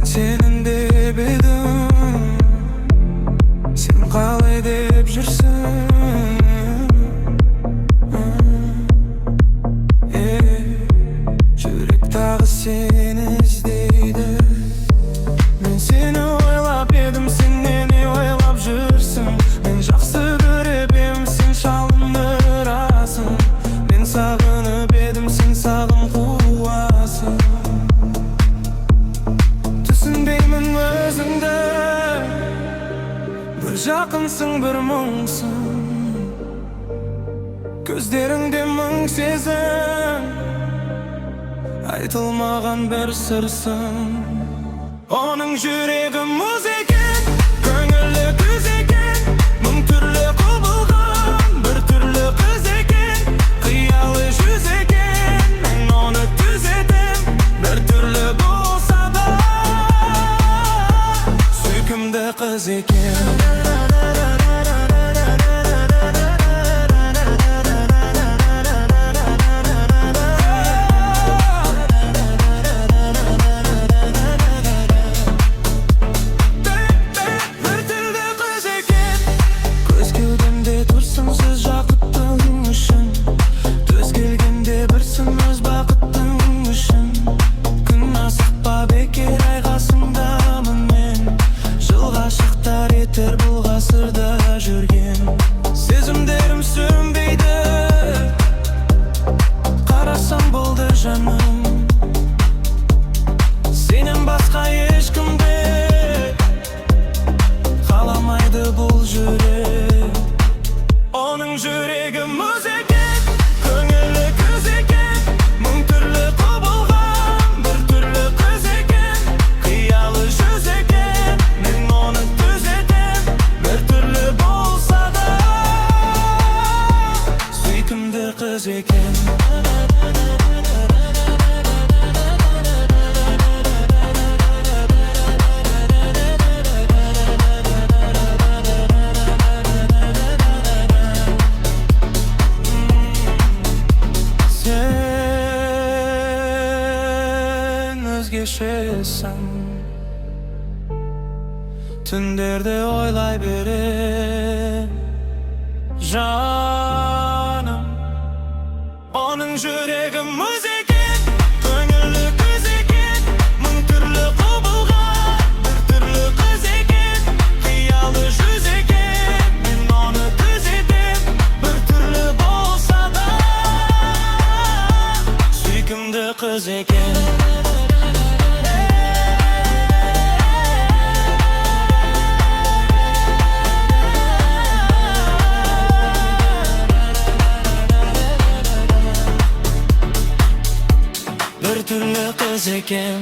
Senin dep edim, sen qalay dep жүрсің? Жүрек тағы сені іздейді. Мен сені ойлап едім, сен мені ойлап жүрсің. Мен жақсы көріп ем, сен шалындырасың. Мен сағынып едім, сен сағым қуасың. Түсінбеймін өзіңді, бір жақынсың, бір мұңсың. Көздеріңде мың сезім, айтылмаған бір сырсың. Оның жүрегі мұз екен, көңілі күз екен. Мың түрлі құбылған, бір түрлі қыз екен. Қиялы жүз екен, мен оны түзетем. Бір түрлі болса да сүйкімді қыз екен. Бұл ғасырда жүрген сезімдерім сүрінбейді. Қарасам болды жаным, сенен басқа ешкімде қаламайды бұл жүрек. Оның жүрегі мұз екен, көңілі күз екен. Мың түрлі құбылған, бір түрлі қыз екен. Қиялы жүз екен, мен оны түзетем. Бір түрлі болса да сүйкімді қыз екен. Сен өзгешесің, түндерде ойлай берем жаным. Оның жүрегі мұз екен, көңілі күз екен. Мың түрлі құбылған, бір түрлі қыз екен. Қиялы жүз екен, мен оны түзетем. Бір түрлі болса да сүйкімді қыз екен. Bir türlü kız ekem.